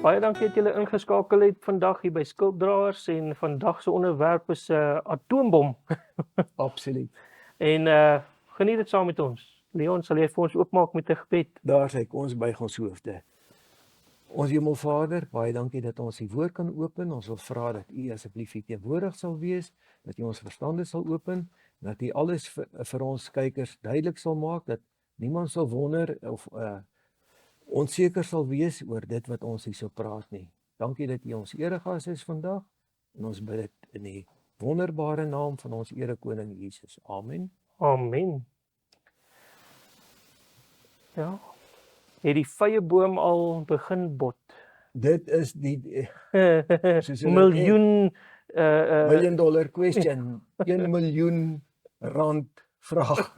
Baie dankie dat julle ingeskakel het vandag hier by Skulpdraers en vandag se onderwerp is atoombom. Absoluut. En geniet dit saam met ons. Leon, sal jy vir ons oopmaak met 'n gebed? Daar sê kom ons buig ons hoofde. Ons Hemelvader, baie dankie dat ons die woord kan open. Ons wil vra dat U asseblief hier teenwoordig sal wees, dat U ons verstande sal open, dat U alles vir ons kykers duidelik sal maak, dat niemand sal wonder of onseker sal wees oor dit wat ons hier so praat nie. Dankie dat U ons eregas is vandag en ons bid dit in die wonderbare naam van ons erekoning Jesus. Amen. Amen. Ja. Het die vyeboom al begin bot? Dit is die soos hulle Miljoen $1 million question, 1 miljoen rand vraag.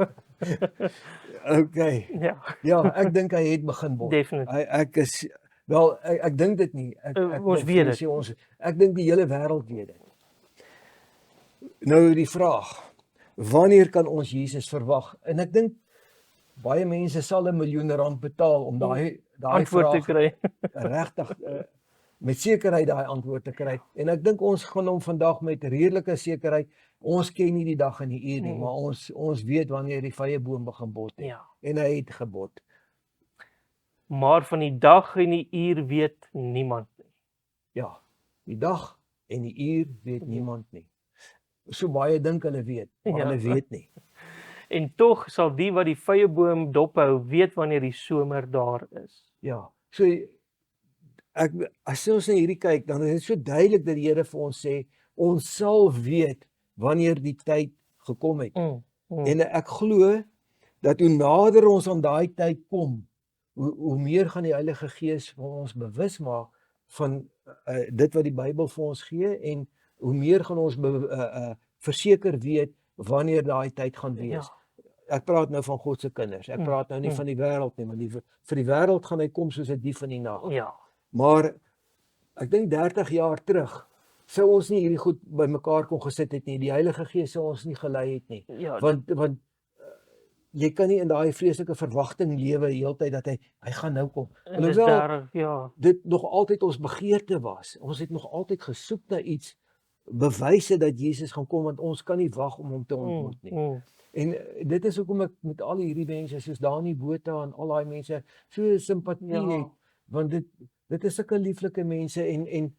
Okay. ja, Ja, ek dink hy het begin bot. definitief. Ek is wel ek dink dit nie. Ek Ons weet dit. sê ek dink die hele wêreld weet dit. Nou die vraag, wanneer kan ons Jesus verwag? En ek dink baie mense sal $1 miljoen betaal om daai Antwoord te vraag kry. regtig met sekerheid daai antwoord te kry. En ek dink ons gaan hom vandag met redelike sekerheid. Ons ken nie die dag en die uur nie, maar ons weet wanneer die vyeboom begin bot het. Ja. En hy het gebot. Maar van die dag en die uur weet niemand nie. Ja, die dag en die uur weet niemand nie. So baie dink hulle weet, maar Ja. hulle weet nie. En tog sal die wat die vyeboom dophou weet wanneer die somer daar is. Ja, so as ons na hierdie kyk, dan is dit so duidelik dat die Here vir ons sê, ons sal weet wanneer die tyd gekom het. En ek glo dat hoe nader ons aan daai tyd kom, hoe meer gaan die Heilige Gees vir ons bewus maak van dit wat die Bybel vir ons gee en hoe meer gaan ons verseker weet wanneer daai tyd gaan wees. Ja. Ek praat nou van God se kinders. Ek praat nou nie van die wêreld nie, maar vir die wêreld gaan hy kom soos 'n dief in die nag. Ja. Maar ek dink 30 jaar terug sou ons nie hierdie goed bymekaar kon gesit het nie. Die Heilige Gees sou ons nie gelei het nie. Ja, Want jy kan nie in daai vreeslike verwagting lewe heeltyd dat hy gaan nou kom. en dis Alhoewel daar, ja. dit nog altyd ons begeerte was. Ons het nog altyd gesoek na iets, bewyse dat Jesus gaan kom, want ons kan nie wag om hom te ontmoet nie. En dit is hoekom ek met al hierdie mense soos Dani Botha en al daai mense so simpatie het, want dit is sulke lieflike mense en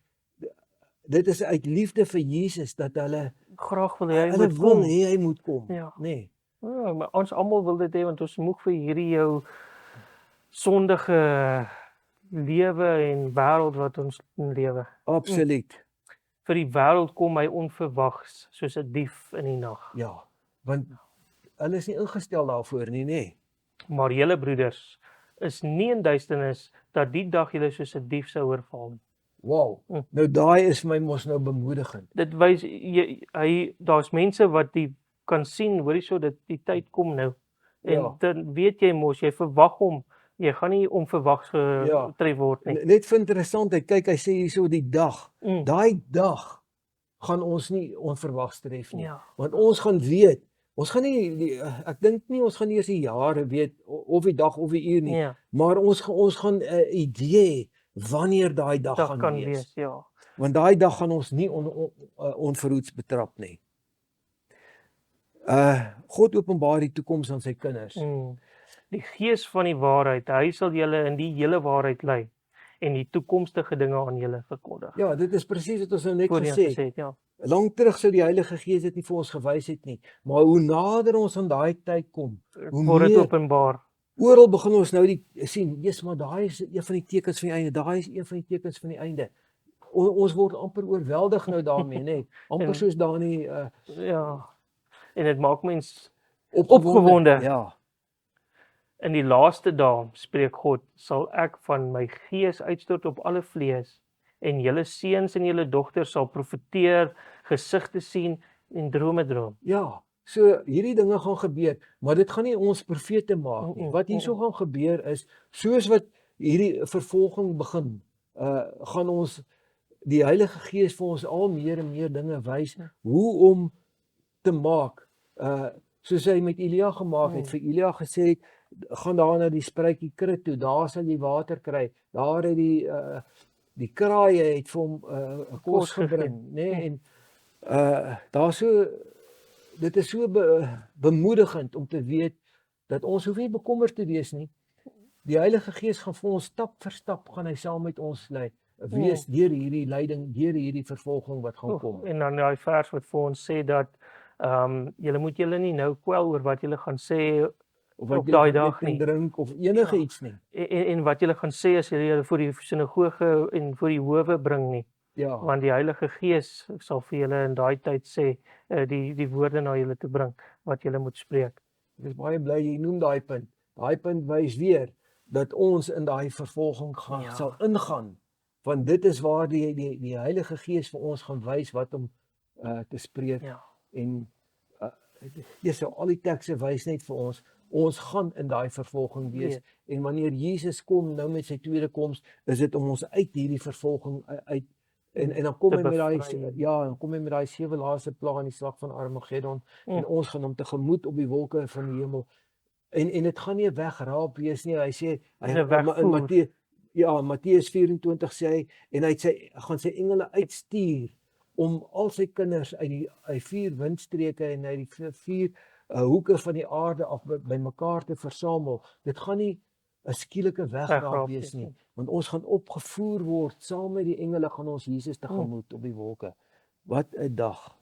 dit is uit liefde vir Jesus dat hulle Graag wil hy hulle moet wil kom. hê hy moet kom. Ja. Nee. Ja, maar ons almal wil dit hê want ons moeg vir hierdie jou sondige lewe en wêreld wat ons lewe. Absoluut. Vir die wêreld kom hy onverwags soos 'n dief in die nag. Ja, want hulle is nie ingestel daarvoor nie, nê. Maar julle broeders is nie in duisternis dat die dag julle soos 'n dief sou oorval nie. Wow. Nou daai is vir my mos nou bemoedigend. Dit wys daar's mense wat die kan sien, hoorie so dat die tyd kom nou. En Ja. dan weet jy mos, jy verwag hom. Jy gaan nie onverwags getref word nie. Net vir interessantheid, kyk hy sê hierso die dag. Daai dag gaan ons nie onverwags tref nie. Ja. Want ons gaan weet, ons gaan nie ek dink nie ons gaan eers die jare weet of die dag of die uur nie, Ja. maar ons gaan 'n idee hê wanneer daai dag gaan kan wees. wees, ja. Want daai dag gaan ons nie onverhoeds betrap nie. God openbaar die toekoms aan sy kinders. Die Gees van die waarheid, hy sal julle in die hele waarheid lei en die toekomstige dinge aan julle verkondig. Ja, dit is presies wat ons nou net Voorheen gesê het. gesê, ja. Lank terug sou die Heilige Gees dit nie vir ons gewys het nie, maar hoe nader ons aan daai tyd kom, hoe Word dit meer openbaar. oral begin ons nou sien, yes, maar daai is een van die tekens van die einde, daai is een van die tekens van die einde. Ons word amper oorweldig nou daarmee, nê. Amper soos Dani Ja. En dit maak mens opgewonde. Ja. In die laaste dae, spreek God, sal ek van my Gees uitstort op alle vlees en julle seuns en julle dogters sal profeteer, gesigte sien en drome droom. Ja, so hierdie dinge gaan gebeur, maar dit gaan nie ons profete maak nie. Wat hierso gaan gebeur is, soos wat hierdie vervolging begin, gaan ons die Heilige Gees vir ons al meer en meer dinge wys hoe om te maak. Soos hy met Elia gemaak het, vir Elia gesê het, gaan daar na die spruitjie krit toe, daar sal jy water kry. Daar het die kraaie het vir hom kos Kos gegee. gebring, nê? En daar so, dit is so bemoedigend om te weet dat ons hoef nie bekommerd te wees nie. Die Heilige Gees gaan vir ons stap vir stap gaan hy saam met ons wees deur hierdie lyding, deur hierdie vervolging wat gaan kom. En dan daai vers wat vir ons sê dat julle moet julle nie nou kwel oor wat julle gaan sê Of wat op jy daai eet dag en nie. drink of enige iets nie. En wat julle gaan sê as julle voor die sinagoge en voor die howe bring nie. Ja, Want die Heilige Gees sal vir julle in daai tyd sê die woorde na julle toe bring wat julle moet spreek. ek is baie bly jy noem daai punt. Daai punt wys weer dat ons in daai vervolging sal ingaan. Want dit is waar die Heilige Gees vir ons gaan wys wat om te spreek. Ja. En al die tekste wys net vir ons gaan in daai vervolging wees. En wanneer Jesus kom nou met sy tweede koms, is dit om ons uit hierdie vervolging uit en dan kom hy met dan kom hy met daai 7 laaste plaag in die slag van Armageddon en ons gaan hom tegemoet op die wolke van die hemel. En dit gaan nie 'n wegraap wees nie. Hy sê in Matteus 24 sê hy en hy gaan sy engele uitstuur om al sy kinders uit die 4 windstreke en uit die 4 hoeke van die aarde af bymekaar te versamel. Dit gaan nie 'n skielike wegraap wees nie, want ons gaan opgevoer word saam met die engele gaan ons Jesus tegemoet op die wolke. Wat 'n dag.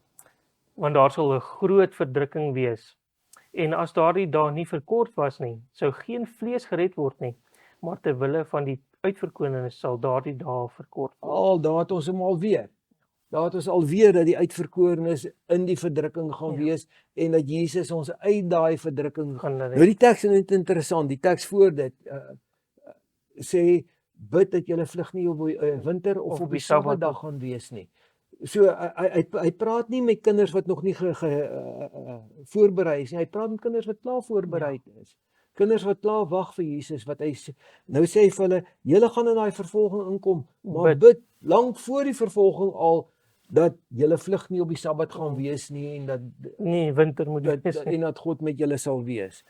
Want daar sal 'n groot verdrukking wees. En as daardie dae nie verkort was nie, sou geen vlees gered word nie, maar ter wille van die uitverkorenes sal daardie dae verkort word. Daar het ons hom alweer. Daar het ons alweer dat die uitverkorenes in die verdrukking gaan wees en dat Jesus ons uit daai verdrukking gaan red. Nou die teks is net interessant. Die teks voor dit sê bid dat julle vlug nie op winter of op die Sabbatdag gaan wees nie. So hy praat nie met kinders wat nog nie voorberei is nie. Hy praat met kinders wat klaar voorberei is. Kinders wat klaar wag vir Jesus wat hy nou sê hy vir hulle, julle gaan in daai vervolging inkom, maar bid lank voor die vervolging al dat julle vlug nie op die Sabbat gaan wees nie en dat nie winter moet wees en dat God met julle sal wees.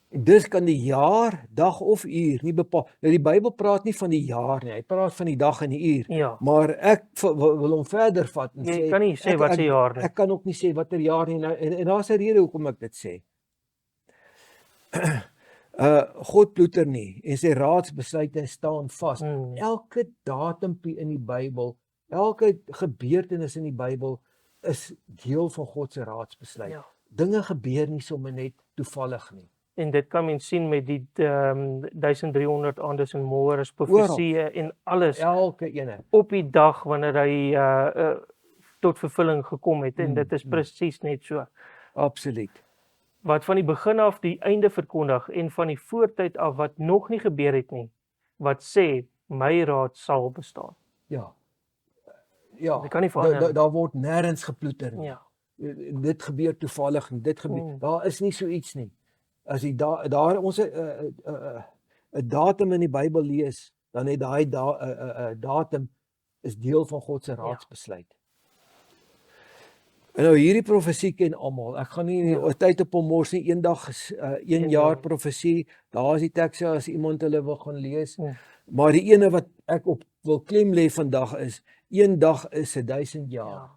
Dus kan die jaar, dag of uur nie bepaal. Nou die Bybel praat nie van die jaar nie, hy praat van die dag en die uur. Ja. Maar ek wil hom verder vat en jy kan nie sê wat se jaar nie. Ek kan ook nie sê watter jaar nie en daar's 'n rede hoekom ek dit sê. God ploeter nie en sy raadsbesluite staan vas. Elke datumpie in die Bybel, elke gebeurtenis in die Bybel is deel van God se raadsbesluit. Ja. Dinge gebeur nie sommer net toevallig nie. En dit kan mens sien met die 1300 aandes en môres profesieë en alles. Elke ene. Op die dag wanneer hy tot vervulling gekom het en dit is presies net so. Absoluut. Wat van die begin af die einde verkondig en van die voortyd af wat nog nie gebeur het nie, wat sê my raad sal bestaan. Ja. Dit kan nie verander. Daar word nêrens geploeter nie. Ja. Dit gebeur toevallig en dit gebeur. Daar is nie so iets nie. As jy daar ons 'n datum in die Bybel lees, dan het daai datum is deel van God se raadsbesluit. En nou hierdie profesie ken almal. Ek gaan nie tyd op hom mors nie. Eendag is 1 jaar profesie. Daar is die tekste as iemand hulle wil gaan lees. Maar die ene wat ek op wil klem lê vandag is 1 dag is 1000 jaar.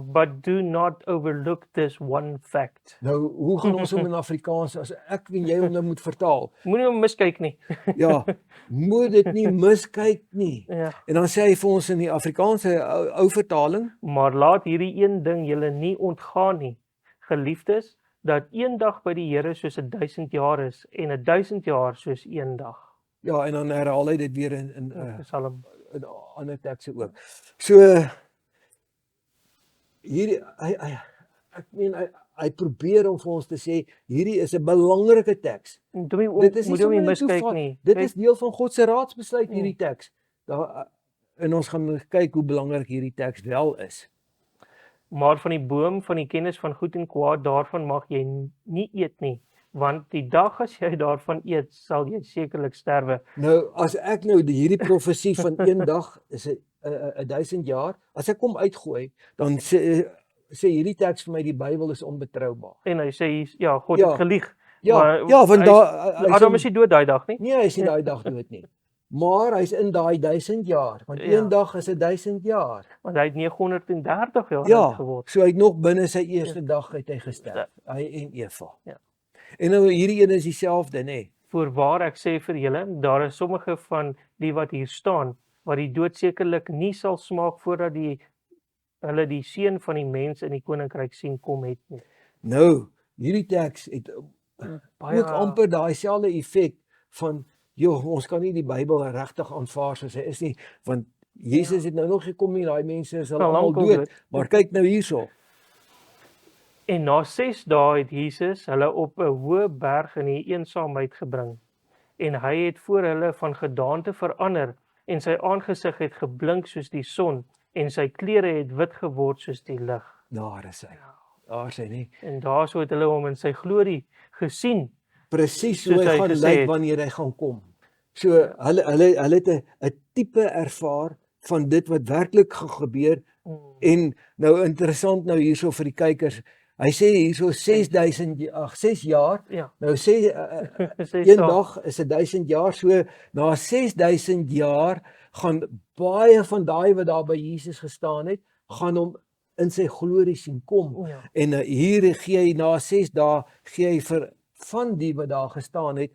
But do not overlook this one fact. Nou, hoe gaan ons hom in Afrikaans as ek en jy hom nou moet vertaal? Moenie hom miskyk nie. Ja, moet dit nie miskyk nie. Ja. En dan sê hy vir ons in die Afrikaanse ou vertaling, maar laat hierdie een ding julle nie ontgaan nie, geliefdes, dat 1 dag by die Here soos 1000 jaar is en 1000 jaar soos 1 dag. Ja, en dan herhaal hy dit weer in Psalm. In ander tekste ook. So hierdie ek meen hy probeer om vir ons te sê hierdie is 'n belangrike teks. Dit is nie miskyk nie. Dit is deel van God se raadsbesluit hierdie teks. En ons gaan kyk hoe belangrik hierdie teks wel is. Maar van die boom van die kennis van goed en kwaad daarvan mag jy nie eet nie, want die dag as jy daarvan eet, sal jy sekerlik sterwe. Nou as ek nou hierdie profesie van 1 dag is 1000 jaar, as ek hom uitgooi, dan sê hierdie teks vir my die Bybel is onbetroubaar. En hy sê ja, God het gelieg. Ja, Maar ja, want hy's- daar Adam is nie dood daai dag nie. nee, hy is nie daai dag dood nie. Maar hy's in daai 1000 jaar, want Ja. een dag is 1000 jaar. Want hy het 930 jaar oud Ja, geword. so hy het nog binne sy eerste dag het hy gesterf, hy en Eva. Ja. En nou hierdie een is dieselfde, nê? Voorwaar ek sê vir julle, daar is sommige van die wat hier staan, wat die dood sekerlik nie sal smaak voordat hulle die seun van die mens in die koninkryk sien kom het nie. Nou, hierdie teks het Baie ook amper daai selfde effek van joh, ons kan nie die Bybel regtig aanvaar soos hy is nie, want Jesus het nou nog gekom en daai mense is hulle Al almal lank al dood. dood. Maar kyk nou hierso. En na 6 dae het Jesus hulle op 'n hoë berg in die eensaamheid gebring. En hy het voor hulle van gedaante verander en sy aangesig het geblink soos die son en sy klere het wit geword soos die lig. Daar is hy. Daar is hy nie. En daarso het hulle hom in sy glorie gesien. Presies hoe Soos hy hy gaan gesê lyk het. wanneer hy gaan kom. So hulle het 'n tipe ervaar van dit wat werklik gaan gebeur. En nou interessant nou hierso vir die kykers. Hy sê hierso 6 jaar. Ja. Nou sê Sê een saam. dag is 1000 jaar, so na 6000 jaar gaan baie van daai wat daar by Jesus gestaan het, gaan hom in sy glorie sien kom. Ja. En hier gee hy na 6 dae gee hy vir van die wat daar gestaan het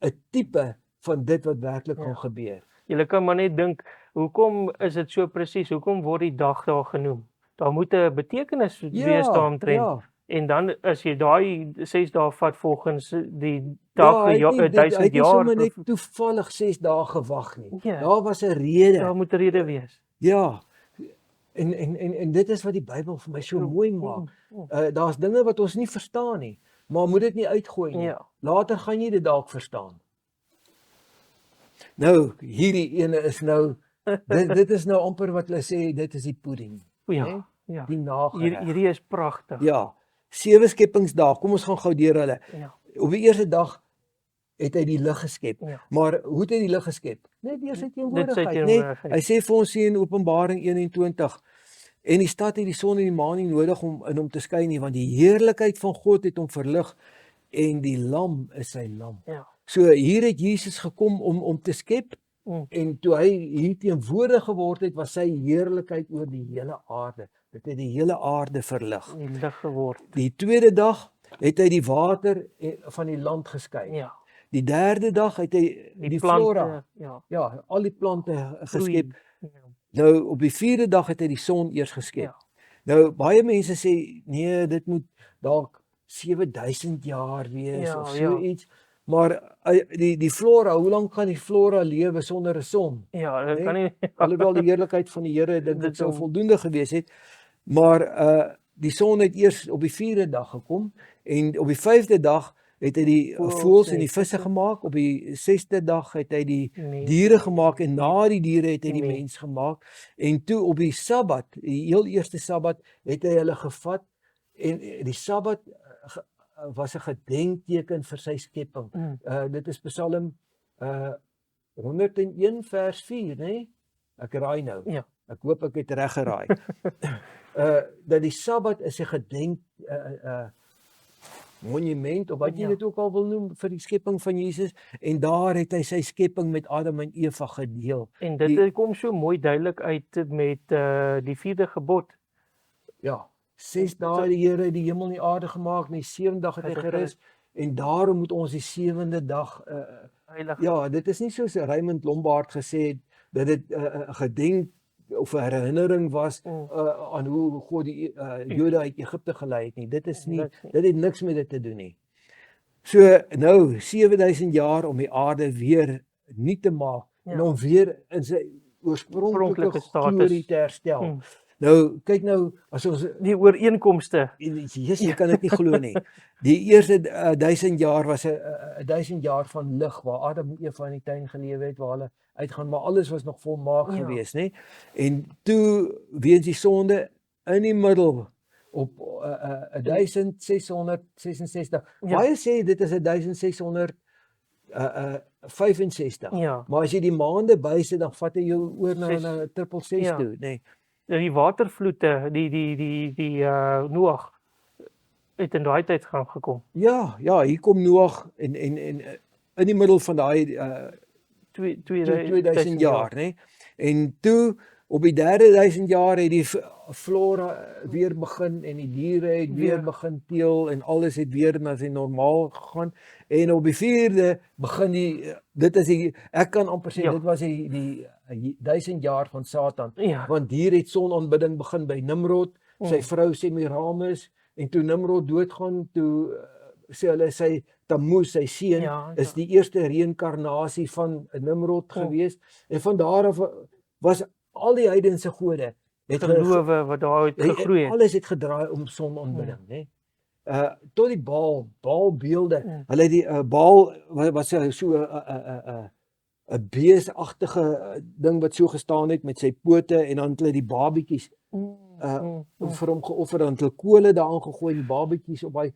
'n tipe van dit wat werklik gaan gebeur. Julle kan maar net dink, hoekom is dit so presies? Hoekom word die dag daar genoem? Daar moet 'n betekenis wees daaromtrent. ja. En dan as jy daai 6 dae vat volgens die dag hy het nie- hy 1000 het nie jaar, sommer net toevallig 6 dae gewag nie. Ja. Daar was 'n rede. daar moet 'n rede wees. Ja. En dit is wat die Bybel vir my so mooi maak. Daar's dinge wat ons nie verstaan nie, maar moet dit nie uitgooi nie. Ja. Later gaan jy dit dalk verstaan. Nou, hierdie ene is nou dit is nou amper wat hulle sê, dit is die pudding, Ja. hè? Ja. Die nagereg. Hierdie is pragtig. Ja. 7 skepingsdae. Kom ons gaan gou deur hulle. Ja. Op die eerste dag het hy die lig geskep. Ja. Maar hoe het hy die lig geskep? Net deur sy teenwoordigheid, nee. teenwoordigheid. Hy sê vir ons hier in Openbaring 21 en die stad het die son en die maan nie nodig om in hom te skyn nie, want die heerlikheid van God het hom verlig en die lam is sy lam. Ja. So hier het Jesus gekom om te skep. En toe hy hier teenwoordig geword het, was sy heerlikheid oor die hele aarde. Dit het die hele aarde verlig. Die lig geword. Die tweede dag het hy die water van die land geskei. Ja. Die derde dag het hy die plante, flora, ja. ja, al die plante geskep. Ja. Nou op die vierde dag het hy die son eers geskep. Ja. Nou baie mense sê nee, dit moet dalk 7000 jaar wees Ja, of so ja. iets. Maar die flora, hoe lank gaan die flora lewe sonder 'n son? Ja, dit Nee, kan nie. Alhoewel die heerlikheid van die Here Dit dit sou sou- voldoende gewees het. Maar die son het eers op die 4de dag gekom en op die 5de dag het hy die voëls en die visse gemaak. Op die 6de dag het hy die Nee. diere gemaak en na die diere het hy die Nee. mens gemaak. En toe op die Sabbat, die heel eerste Sabbat, het hy hulle gevat en die Sabbat was 'n gedenkteken vir sy skepping. Dit is Psalm 101 vers 4, nê? Ek raai nou. Ja. Ek hoop ek het reg geraai. Dat die Sabbat is 'n gedenk monument of wat jy Ja. dit ook al wil noem vir die skepping van Jesus en daar het hy sy skepping met Adam en Eva gedeel. En dit kom so mooi duidelik uit met die 4de gebod. Ja, 6 dae het die Here die hemel en die aarde gemaak, en die 7de dag het hy gerus en daarom moet ons die 7de dag Heilig. ja, dit is nie soos Raymond Lombard gesê het dat dit 'n gedenk of 'n herinnering was aan hoe God die Jode uit Egipte gelei het nie. Dit is nie, dit het niks met dit te doen nie. So nou 7000 jaar om die aarde weer nuut te maak en om weer in sy oorspronklike glorie te herstel. Nou kyk nou as ons Die ooreenkomste. Jesus, jy kan dit nie glo nie. Die eerste 1000 jaar was 'n 1000 jaar van lig waar Adam en Eva in die tuin gelewe het waar hulle uitgaan, maar alles was nog volmaak geweest, nê? En toe weens die sonde in die middel op 1666. Baie sê dit is 1665. Ja. Maar as jy die maande bysit, dan vat hy jou oor na 666 toe, nê? Die watervloede, die Noag Het in daai tyd gaan gekom. Ja, hier kom Noag en in die middel van daai 2000 jaar, nê? En toe op die 3000 jaar het die flora weer begin en die diere het weer begin teel en alles het weer na sy normaal gegaan. En op die 4de begin dit is ek kan amper sê dit was die 1000 jaar van Satan. Want hier het sonaanbidding begin by Nimrod, sy vrou Semiramis, en toe Nimrod doodgaan, toe sê hulle sy Tammuz, sy seun, is die eerste reïnkarnasie van Nimrod gewees. En van daar af was al die heidense gode het gelowe wat daar uit gegroei het. Alles het gedraai om sonaanbidding, né? Tot die Baalbeelde. Hulle die Baal was so 'n beesagtige ding wat so gestaan het met sy pote en dan het hulle die babietjies vir hom geoffer, dan het hulle kole daaraan gegooi, die babietjies op hy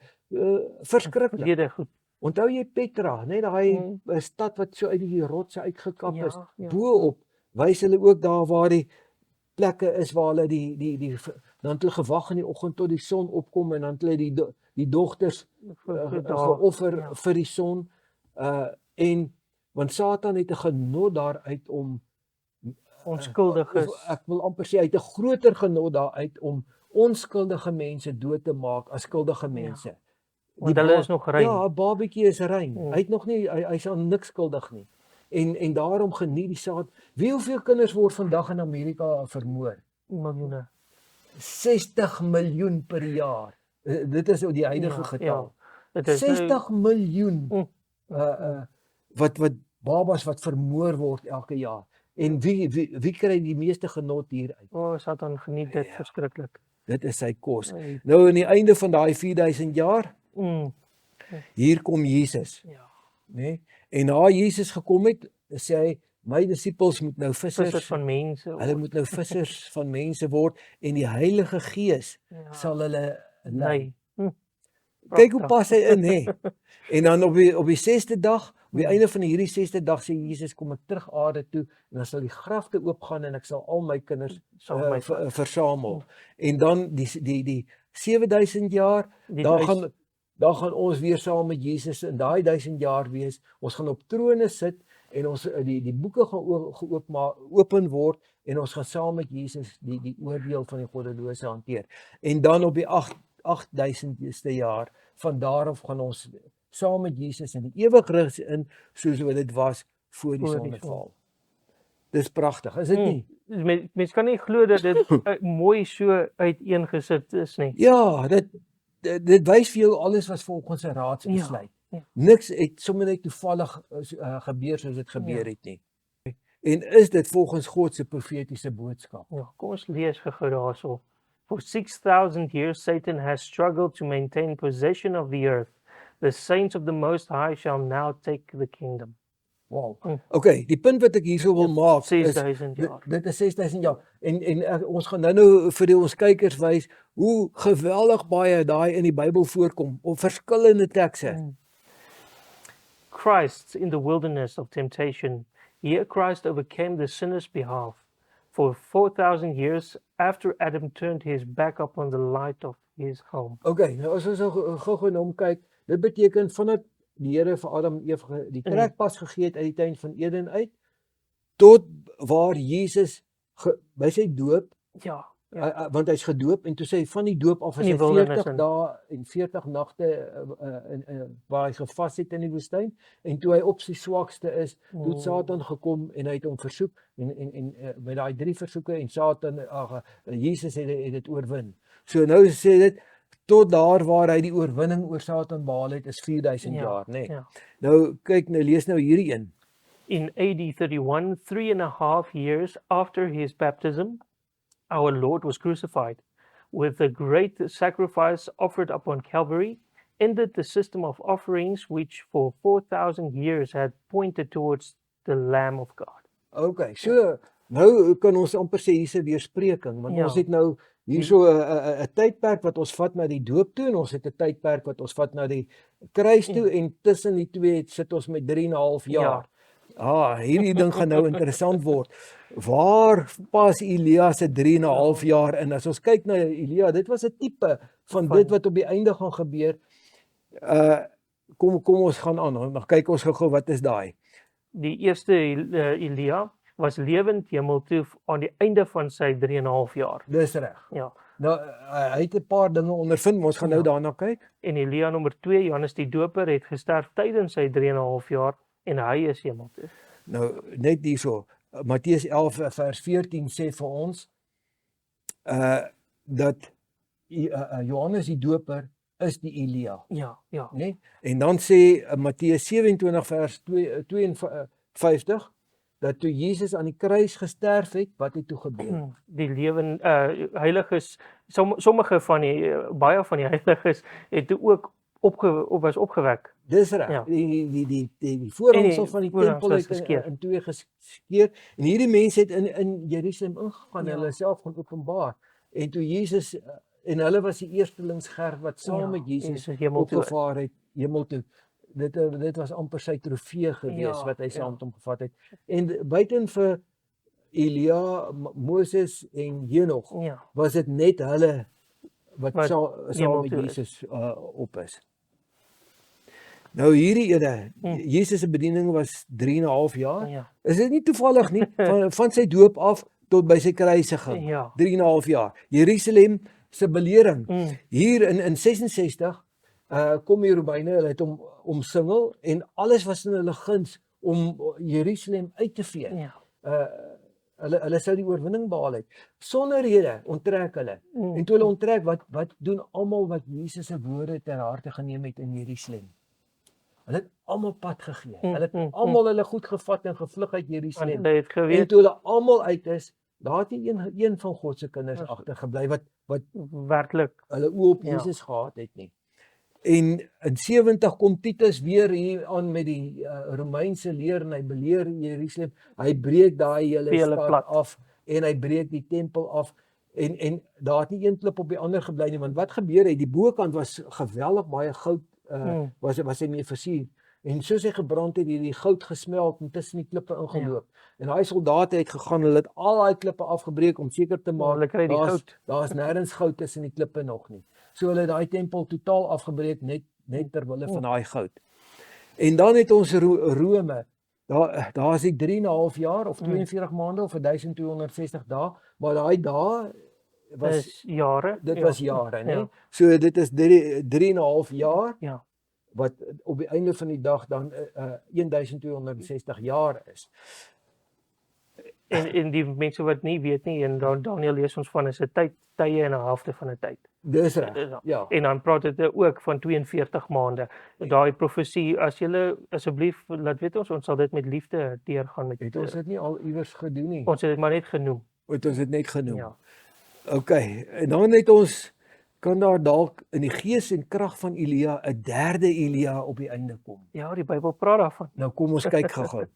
verskriklik. Onthou jy Petra, né, daai stad wat so uit die rotse uitgekap is, bo-op wys hulle ook daar waar die plekke is waar hulle dan het hulle gewag in die oggend tot die son opkom en dan het hulle die dogters geoffer vir die son, en want Satan het 'n genot daaruit om onskuldiges, ek wil amper sê hy het 'n groter genot daaruit om onskuldige mense dood te maak as skuldige mense. Want hulle is nog rein. Ja, 'n babietjie is rein. Hy het nog nie hy's aan niks skuldig nie. En daarom geniet die saad. Hoeveel kinders word vandag in Amerika vermoor? Miljoene. 60 miljoen per jaar. Dit is die huidige getal. 60 miljoen wat babas wat vermoor word elke jaar. En wie kry die meeste genot hieruit? Satan geniet dit verskriklik. Dit is sy kos. Nou aan die einde van daai 4000 jaar, hier kom Jesus. Nee? En na Jesus gekom het, sê hy, my disippels moet nou vissers van mense. Hulle moet nou vissers van mense word en die Heilige Gees sal hulle lei. Kyk hoe pas hy in, hè. En dan op die 6de dag, op die einde van hierdie 6de dag sê Jesus, kom ek terug aarde toe en dan sal die grafte oopgaan en ek sal al my kinders versamel. En dan die 7000 jaar, daar gaan ons weer saam met Jesus in daai 1000 jaar wees. Ons gaan op trone sit en ons die boeke gaan open word en ons gaan saam met Jesus die oordeel van die goddelose hanteer. En dan op die 8000ste jaar, van daar af gaan ons saam met Jesus in die ewigheid in, soos wat dit was voor die sonneval. Dis pragtig, is dit nie? Mens kan nie glo dat dit mooi so uiteengesit is nie. Ja, dit wys vir jou alles was volgens 'n raadsbesluit. Niks het sommer net toevallig gebeur soos dit gebeur het nie. En is dit volgens God se profetiese boodskap? Kom ons lees gou daarso. For 6,000 years Satan has struggled to maintain possession of the earth. The saints of the Most High shall now take the kingdom. Wow. Okay, die punt wat ek hierso wil maak 6000 jaar. Dit is 6000 jaar. En ons gaan nou vir ons kykers wys hoe geweldig baie daai in die Bybel voorkom op verskillende tekste. Christ in the wilderness of temptation. Here Christ overcame the sinner's behalf. For 4,000 years after Adam turned his back upon the light of his home. Okay, nou as ons gou na hom kyk, dit beteken vanaf die Here vir Adam en Eva die trekpas gegee het uit die tuin van Eden uit, tot waar Jesus by sy doop, want hy's gedoop en toe sê hy van die doop af is hy 40 dae en 40 nagte waar hy gevas het in die woestyn, en toe hy op sy swakste is, toe het Satan gekom en hy het hom versoek en met daai 3 versoeke en Satan Jesus het dit oorwin. So nou sê dit tot daar waar hy die oorwinning oor Satan behaal het is 4000 jaar, né? Nou kyk, lees nou hierdie een. In AD 31, 3.5 years after his baptism, our Lord was crucified. With the great sacrifice offered upon Calvary, ended the system of offerings which for 4,000 years had pointed towards the Lamb of God. Okay, so nou kan ons amper sê hier's 'n weerspreking, want ons het nou hierso 'n tydperk wat ons vat na die doop toe en ons het 'n tydperk wat ons vat na die kruis toe en tussen die twee sit ons met 3.5 jaar. Hierdie ding gaan nou interessant word. Waar pas Elia se 3,5 jaar in? As ons kyk na Elia, dit was 'n tipe van dit wat op die einde gaan gebeur. Kom ons gaan aan. Dan kyk ons gou wat is daai. Die eerste Elia was lewend hemel toe aan die einde van sy 3,5 jaar. Dis reg. Ja. Nou hy het 'n paar dinge ondervind, maar ons gaan nou daarna kyk. En Elia nommer 2, Johannes die Doper, het gesterf tydens sy 3,5 jaar en hy is hemel toe. Nou net hierso, Matteus 11 vers 14 sê vir ons dat Johannes die Doper is die Elia, Ja. né? En dan sê Matteus 27 vers 52 dat toe Jesus aan die kruis gesterf het, wat het toe gebeur? Die heiliges, sommige van die baie van die heiliges het toe ook was opgewek. Dis reg. Ja. Die voorhangsel van die tempel het in twee geskeur en hierdie mense het in Jerusalem ingegaan en hulle self gaan openbaar. En toe Jesus en hulle was die eerstelingsgerf wat saam met Jesus opgevaar het hemel toe. Dit was amper sy trofee gewees wat hy saam met hom gevat het. En buiten vir Elia, Moses en Henog was dit net hulle wat saam met Jesus op is. Nou hierdie ene, Jesus se bediening was 3,5 jaar. Ja. Is dit nie toevallig nie van sy doop af tot by sy kruisiging? 3,5 jaar. Jerusalem se belering. Hier in 66 kom die Romeine, hulle het hom omsingel en alles was in hulle guns om Jerusalem uit te vee. Hulle sou die oorwinning behaal het. Sonder rede onttrek hulle. En toe hulle onttrek, wat doen almal wat Jesus se woorde ter harte geneem het in Jerusalem? Hulle het almal pad gegee. Hulle het almal hulle goed gevat en gevlug uit Jerusalem. En toe hulle almal uit is, daar het nie een van God se kinders agtergebly wat werklik hulle oë op Jesus gehad het nie. En in 70 kom Titus weer hier aan met die Romeinse leer en hy beleer Jerusalem. Hy breek daai hele stad af en hy breek die tempel af en daar het nie een klip op die ander gebly nie, want wat gebeur het, die bokant was geweldig baie goud was hy mee versier. En soos hy gebrand het, die goud gesmelt en tussen die klippe ingeloop. En daai soldate het gegaan, hulle het al daai klippe afgebreek om seker te maak daar's nêrens goud tussen die klippe nog nie. So hulle het daai tempel totaal afgebreek net ter wille van daai goud. En dan het ons Rome. Daar is ek 3,5 jaar of 42 maande of 1260 dae, maar daai dae was jare. Dit was jare, né? So dit is 3,5 jaar. Ja. Wat op die einde van die dag dan 1260 jaar is. En die mense wat nie weet nie, en Daniel lees ons van is 'n tye en 'n helfte van 'n tyd. Dis reg. Ja. En dan praat dit ook van 42 maande. Daai profesie, as julle asseblief laat weet ons sal dit met liefde deurgaan met. Het ons dit nie al iewers gedoen nie? Ons het dit maar net genoem. Het ons dit net genoem? Ja. Okay, en dan het ons kan daar dalk in die gees en krag van Elia 'n derde Elia op die einde kom. Ja, die Bybel praat daarvan. Nou kom ons kyk gou-gou.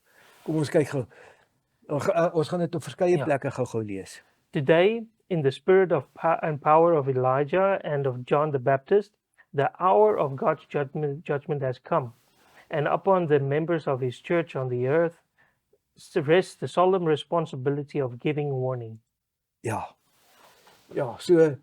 Ons gaan dit op verskeie plekke gou-gou lees. Today, in the spirit and power of Elijah and of John the Baptist, the hour of God's judgment has come, and upon the members of his church on the earth rests the solemn responsibility of giving warning. Ja, so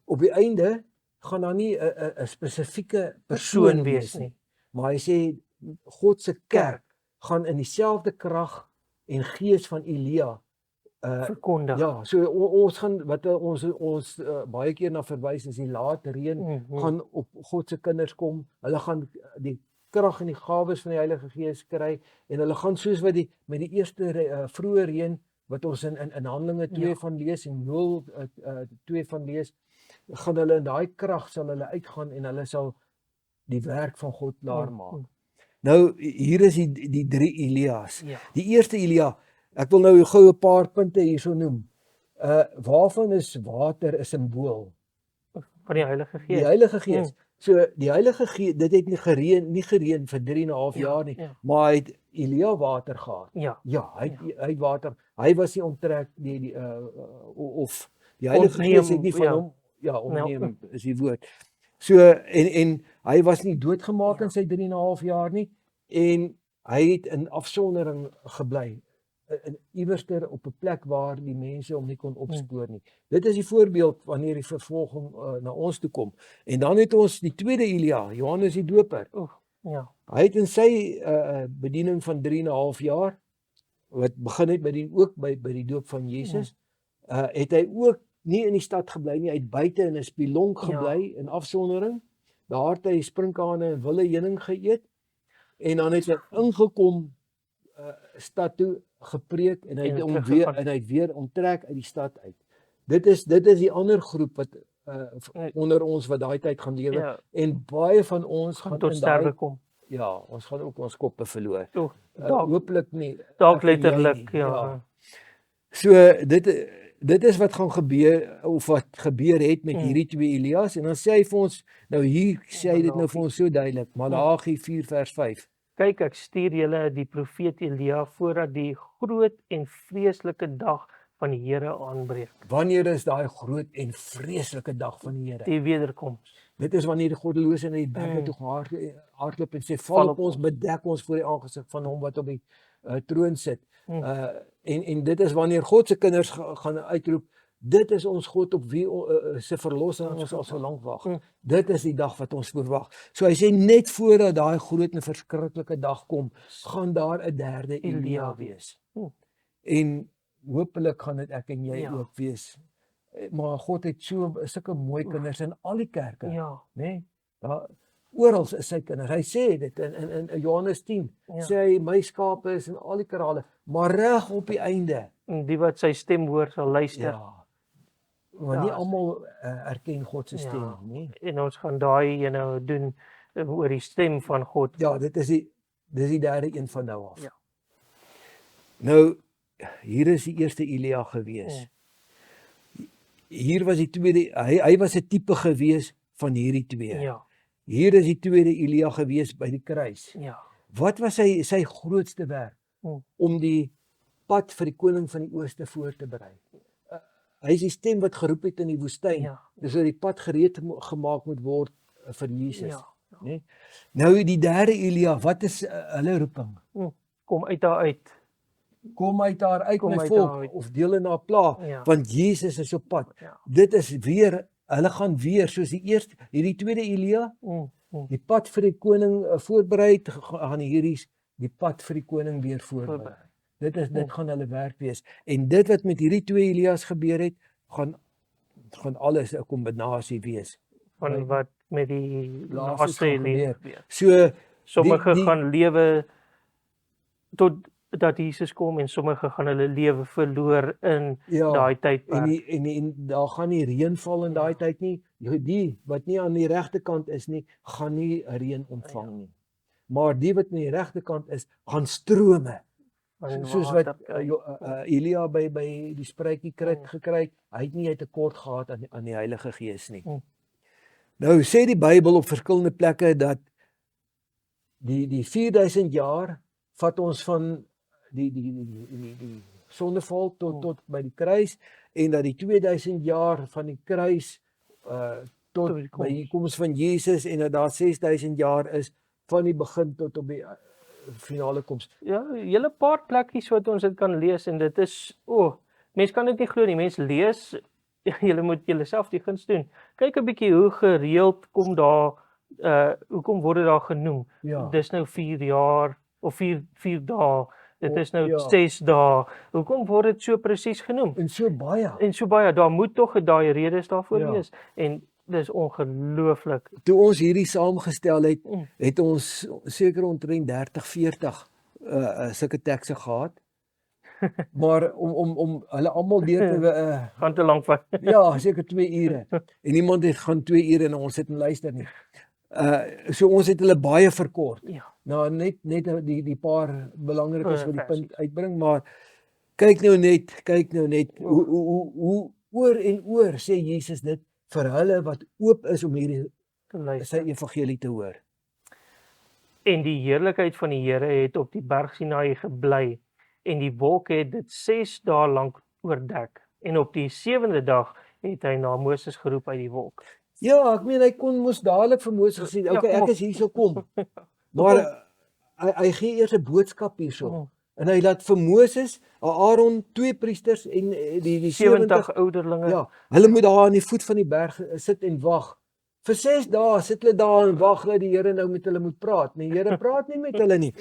op die einde gaan daar nie 'n spesifieke persoon wees nie. Maar hy sê God se kerk gaan in dieselfde krag en gees van Elia verkondig. Ja, so ons gaan wat ons baie keer na verwys is die late reën gaan op God se kinders kom. Hulle gaan die krag en die gawes van die Heilige Gees kry en hulle gaan soos wat met die eerste vroeë reën wat ons in Handelinge 2 van lees en Joël 2 van lees, gaan hulle in daai krag sal hulle uitgaan en hulle sal die werk van God klaar maak. Nou hier is die 3 Elias. Ja. Die eerste Elia, ek wil nou gou 'n paar punte hierso noem. Waarvan is water 'n simbool? Van die Heilige Gees. Die Heilige Gees. So die Heilige Gees, dit het nie gereën vir 3,5 jaar nie, maar hy het Elia water gehad. Ja, hy het water. Hy was nie onttrek of die Heilige Gees het nie van hom ontneem is die woord. So en hy was nie doodgemaak in sy 3,5 jaar nie en Hy het in afsondering gebly, iewerster op 'n plek waar die mense hom nie kon opspoor nie. Dit is die voorbeeld wanneer die vervolging na ons toe kom. En dan het ons die tweede Elia, Johannes die Doper. Ja. Hy het in sy bediening van 3,5 jaar, wat begin het ook by die doop van Jesus, het hy ook nie in die stad gebly nie, hy het buite in 'n spilonk gebly, in afsondering. Daar het hy sprinkane en wille heuning geëet, en dan het hy ingekom stad toe, gepreek, en hy het weer onttrek uit die stad uit. Dit is die ander groep wat onder ons wat daai tyd gaan lewe, en baie van ons gaan tot sterwe kom. Ja, ons gaan ook ons koppe verloor. Hopelik nie. Dalk letterlik, ja. So dit is wat gaan gebeur, of wat gebeur het met hierdie twee Elias, en dan sê hy vir ons, nou hier sê hy dit nou vir ons so duidelik, Maleagi 4 vers 5. Kyk, ek stuur julle die profeet Elia voordat die groot en vreeslike dag van die Here aanbreek. Wanneer is daai groot en vreeslike dag van die Here? Die wederkoms. Dit is wanneer die goddelose na die berge toe hardloop en sê, val op ons, bedek ons voor die aangesig van hom wat op die troon sit. En dit is wanneer God se kinders gaan uitroep, dit is ons God op wie se verlossing ons al so lank wag. Dit is die dag wat ons verwag. So hy sê net voordat daai groot en verskriklike dag kom, gaan daar 'n derde Elia wees. En hopelik gaan dit ek en jy ook wees. Maar God het sulke mooi kinders in al die kerke, né? Oral is sy kinders. Hy sê dit in Johannes 10. Sê hy, my skape is in al die krale, maar reg op die einde. En die wat sy stem hoor sal luister. Want nie almal erken God se stem nie. En ons gaan daai doen oor die stem van God. Ja, dis die derde een van nou af. Nou, hier is die eerste Elia gewees. Hier was die tweede, hy was 'n tipe gewees van hierdie twee. Hier is die tweede Elia gewees by die kruis. Wat was sy grootste werk? Om die pad vir die koning van die ooste voor te berei. Hy is die stem wat geroep het in die woestyn. Dus dat die pad gereed gemaak moet word vir Jesus. Nee? Nou die derde Elia, wat is hulle roeping? Kom uit daar uit. Kom uit daar uit my volk, of deel in haar pla, want Jesus is op pad. Dit is weer, hulle gaan weer, soos hierdie tweede Elia, die pad vir die koning voorberei, gaan hierdie die pad vir die koning weer voorberei. Dit gaan hulle werk wees. En dit wat met hierdie twee Elias gebeur het, gaan alles 'n kombinasie wees. Van wat met die laaste Elia. So sommige gaan lewe tot dat Jesus kom en sommige gaan hulle lewe verloor in daai tydperk. En daar gaan nie reën val in daai tyd nie. Die wat nie aan die regte kant is nie, gaan nie reën ontvang nie. Maar die wat aan die regte kant is, gaan strome. Soos wat Elia by die spruitjie gekry, hy het nie 'n tekort gehad aan die Heilige Gees nie. Nou sê die Bybel op verskillende plekke dat die 4000 jaar vat ons van die sondeval tot by die kruis, en dat die 2000 jaar van die kruis tot by die koms van Jesus, en dat daar 6000 jaar is van die begin tot op die finale koms. Ja, hele paar plekkies wat ons dit kan lees, en dit is, mens kan dit nie glo nie, mens lees, julle moet julleself die guns doen. Kyk 'n bietjie hoe gereeld kom daar, hoekom word dit daar genoem? Dis nou 4 jaar, of 4 dae, dit is nou 6 dae. Hoekom word dit so presies genoem? En so baie, daar moet tog 'n daai redes daarvoor wees, en dis ongelooflik. Toe ons hierdie saamgestel het, het ons seker omtrent 30-40 sulke tekste gehad. Maar om hulle almal deur te gaan te lank vat. Ja, seker 2 ure. En niemand het gaan 2 ure en ons sit en luister nie. So ons het hulle baie verkort. Nou net die paar belangrikes wat die punt uitbring, maar kyk nou net hoe oor en oor sê Jesus dit vir hulle wat oop is om hierdie sy evangelie te hoor. En die heerlikheid van die Here het op die berg Sinaï gebly, en die wolk het dit 6 dae lank oordek, en op die 7de dag het hy na Moses geroep uit die wolk. Ja, ek meen hy kon mos dadelik vir Moses sê, okay, ek is hier, so kom. Maar hy gee eers 'n boodskap hierso. Mm. En hy laat vir Moses, Aaron, 2 priesters en die 70 ouderlinge. ja, hulle moet daar aan die voet van die berg sit en wag. Vir 6 dae sit hulle daar en wag dat die Here nou met hulle moet praat. Nee, die Here praat nie met hulle nie.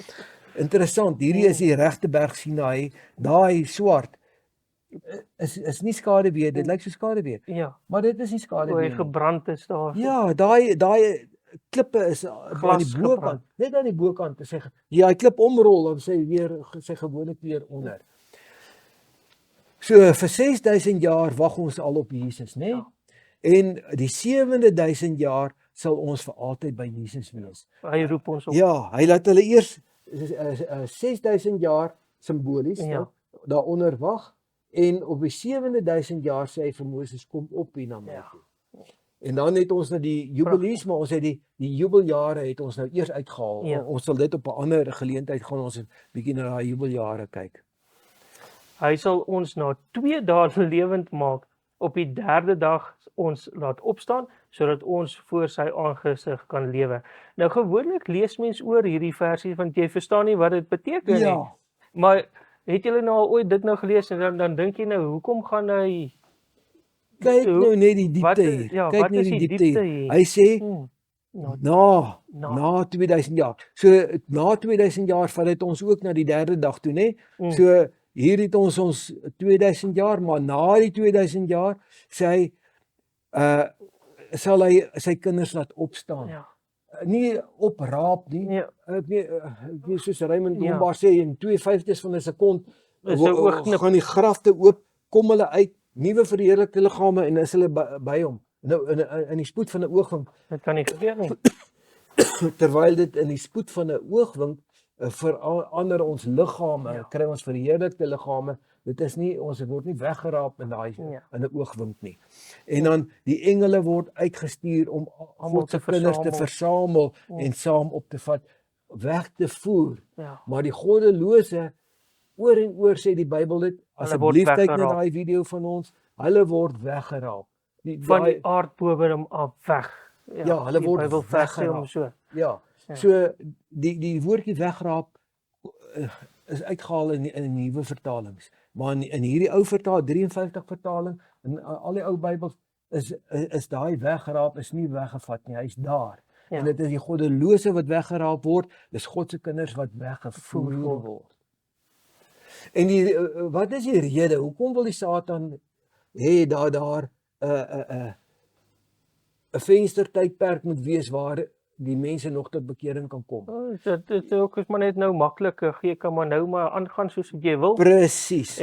Interessant, hierdie is die regte berg Sinaï, daai swart is nie skaduwee, dit lyk so skaduwee, Ja, maar dit is nie hoe hy skaduwee nie. gebrand is daar. Ja, daai klippe is aan die Glas bokant, gebrand. net aan die bokant, ja, hy klip omrol en sy gewone weer onder. So vir 6000 jaar wag ons al op Jesus, né? Ja. En die 7000 jaar sal ons vir altyd by Jesus wees. Hy roep ons op. Ja, hy laat hulle eers 6000 jaar simbolies Ja. daaronder wag en op die 7000 jaar sê hy vir Moses kom op hier na my Ja. toe. En dan het ons nou die jubilees, maar ons het die jubeljare het ons nou eers uitgehaal. Ja. Ons sal dit op 'n ander geleentheid gaan ons 'n bietjie na daai jubeljare kyk. Hy sal ons na 2 dae lewend maak, op die 3de dag ons laat opstaan, sodat ons voor sy aangesig kan lewe. Nou gewoonlik lees mens oor hierdie versie, want jy verstaan nie wat dit beteken nie. Ja. Maar het julle nou al ooit dit nou gelees en dan dink jy nou, hoekom gaan hy Kyk Hoe- nou net die diepte wat is- hier. ja, Kyk wat net is die die diepte diepte hier. hier? Hy sê nou, na 2000 jaar. So na 2000 jaar vat dit ons ook na die 3de dag toe, né? So hier het ons 2000 jaar, maar na die 2000 jaar sê hy sal hy sy kinders laat opstaan. ja, Nie opraap nie. ja, Ek soos Raymond Ja. Lombard sê in 2/5 van 'n sekond Is 'n oogknip. gaan die grafte oop, kom hulle uit, nuwe verheerlikte liggame en is hulle by hom. Nou in die spoed van 'n oogwink, dit kan nie gebeur nie. terwyl dit in die spoed van 'n oogwink verander ons liggame, Ja. kry ons verheerlikte liggame. Dit is nie, ons word nie weggeraap in daai Ja. in 'n oogwink nie. En dan die engele word uitgestuur om Almal God se te kinders te versamel. versamel en saam op te vat, weg te voer. Ja, Maar die goddelose, oor en oor sê die Bybel dit, asseblief kyk na weggeraap. daai video van ons, hulle word weggeraap. van die aardbodem af weg. Ja, hulle die word Bybelvers sê weggeraap. hom so. Ja, Ja. so die woordjie wegraap is uitgehaal in nuwe vertalings. Maar in hierdie ou 53 vertaling, in al die ou Bybels, is daai wegraap is nie weggevat nie, hy's daar. Ja. En dit is die goddelose wat weggeraap word, dis God se kinders wat weggevoer Vervoer word. En wat is die rede? Hoekom wil die Satan hê daar 'n venstertydperk moet wees waar die mense nog tot bekering kan kom? Dit is ook is maar net nou maklik, jy kan maar nou maar aangaan soos wat jy wil. Presies.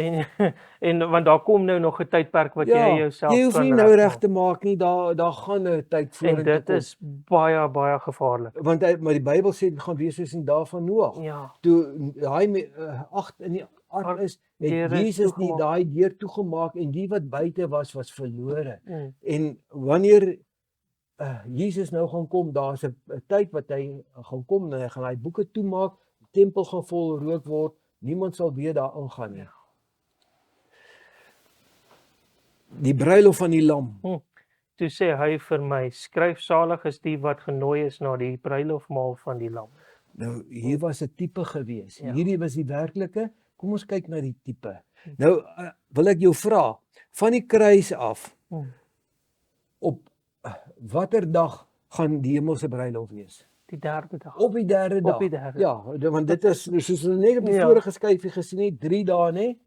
En want daar kom nou nog 'n tydperk wat jy jouself jy hoef kan nie nou reg regmaak. te maak nie, daar gaan 'n tyd En vorentoe dit kom. is baie gevaarlik. Want maar die Bybel sê dit gaan wees soos in dae van Noag. Ja, Toe daai 8 in die ark is, deur het is Jesus nie toegemaak. daai deur toegemaak en die wat buite was verlore. mm, En wanneer Jesus nou gaan kom, daar's 'n tyd wat hy gaan kom en hy gaan hy boeke toemaak, die tempel gaan vol rook word, niemand sal weer daar ingaan nie. Die bruilof van die lam. toe sê hy vir my, skryf salig is die wat genooi is na die bruilofmaal van die lam. Nou hier was 'n tipe gewees. Ja. Hierdie was die werklike. Kom ons kyk na die tipe. Nou wil ek jou vra, van die kruis af, op watter dag gaan die hemelse bruilof wees? Die 3de dag. Op die 3de dag. Op die 3de. Ja, want dit is soos ons net op die Ja. vorige skyfie gesien het, 3 dae, né?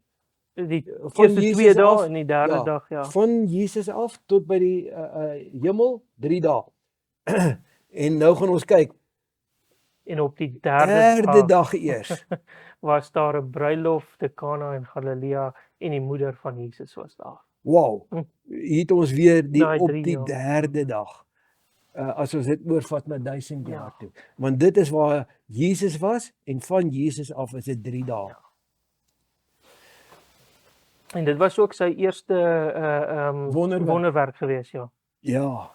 Die Van eerste Jesus 2 dae af, en die 3de dag, ja. Van Jesus af tot by die hemel 3 dae. En nou gaan ons kyk, En op die 3de derde dag eers. was daar 'n bruilof te Kana in Galilea en die moeder van Jesus was daar. Wow. Hier het ons weer Daai op 3 die dae. derde dag. As ons dit oorvat na 1000 jaar Ja. toe. Want dit is waar Jesus was en van Jesus af is dit 3 dae. Ja. En dit was ook sy eerste wonderwerk gewees, ja. Ja.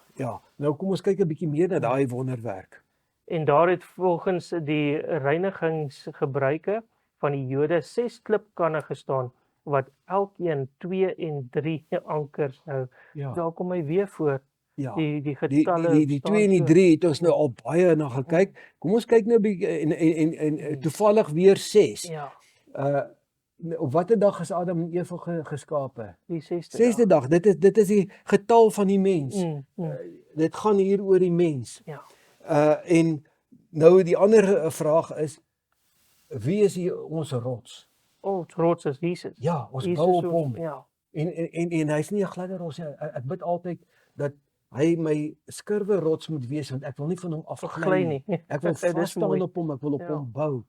Nou kom ons kyk 'n bietjie meer na daai wonderwerk. En daar het volgens die reinigingsgebruike van die Jode 6 klipkanne gestaan wat elkeen 2 en 3 ankers nou. Ja. Daar kom hy weer voor. Ja. die Die getalle 2 en die staan 3 het ons so. nou al baie na gekyk. Kom ons kyk nou 'n bietjie en toevallig weer 6. Ja, Op watter dag is Adam en Eva geskape? die 6de 6de dag. Dit is die getal van die mens. Mm. Dit gaan hier oor die mens. Ja, En nou die ander vraag is, wie is ons rots? ons rots is Jesus. Ja, ons Jesus bou op is- hom. Ja, En hy's nie 'n gladde rots nie. Ek bid altyd dat hy my skurwe rots moet wees, want ek wil nie van hom afgly vergly nie. nie. Ek wil Dit is vas mooi. staan op hom, ek wil op Ja. hom bou.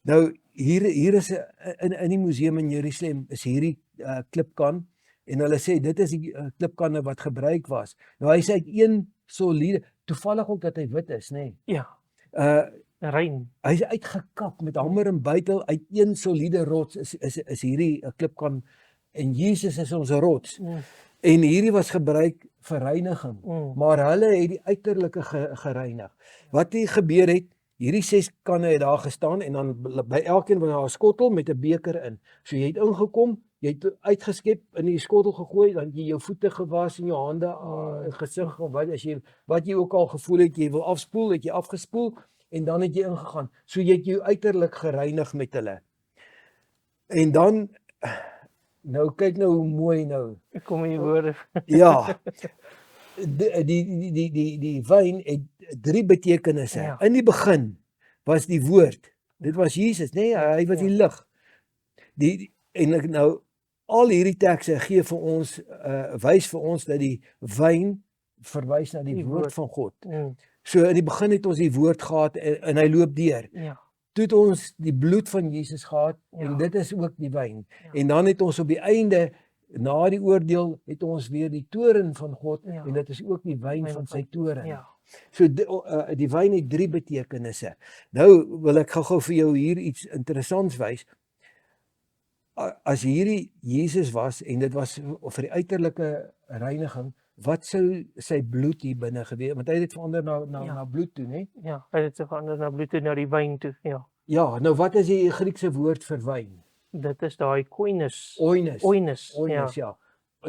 Nou hier is in die museum in Jerusalem is hierdie klipkan en hulle sê dit is die klipkanne wat gebruik was. Nou hy sê uit een soliede, toevallig ook dat hy wit is, nê. Ja, rein. Hy's uitgekap met hamer en bytel uit een soliede rots is hierdie klipkan en Jesus is ons rots. Mm. En hierdie was gebruik vir reiniging. Mm. Maar hulle het die uiterlike gereinig. Wat hier gebeur het, hierdie 6 kanne het daar gestaan en dan by elkeen was daar 'n skottel met 'n beker in. So jy het ingekom, jy het uitgeskep in die skottel gegooi, dan jy jou voete gewas en jou hande, gesig of wat jy ook al gevoel het, jy wil afspoel, het jy afgespoel en dan het jy ingegaan. So jy het jou uiterlik gereinig met hulle. En dan nou kyk nou hoe mooi nou. Ek kom hier woorde. Ja. Die wyn het 3 betekenisse. Ja. In die begin was die woord. Dit was Jesus, nê? Hy was die lig. En nou al hierdie tekste gee vir ons wys vir ons dat die wyn verwys na die woord van God. Mm. So in die begin het ons die woord gehad en hy loop deur. Ja, Toe het ons die bloed van Jesus gehad en Ja. dit is ook die wyn. Ja. En dan het ons op die einde na die oordeel het ons weer die toren van God Ja. en dit is ook die wyn van sy toren. ja. So die wyn het 3 betekenisse. Nou wil ek gou-gou vir jou hier iets interessants wys. As hierdie Jesus was en dit was vir die uiterlike reiniging, wat sou sy bloed hier binne gewees? Want hy het dit verander na bloed toe, né? Ja, hy het verander na bloed toe, na die wyn toe. Ja, Ja, nou wat is die Griekse woord vir wyn? dit is daai koines. Oinus. Oinus. Oinus, ja.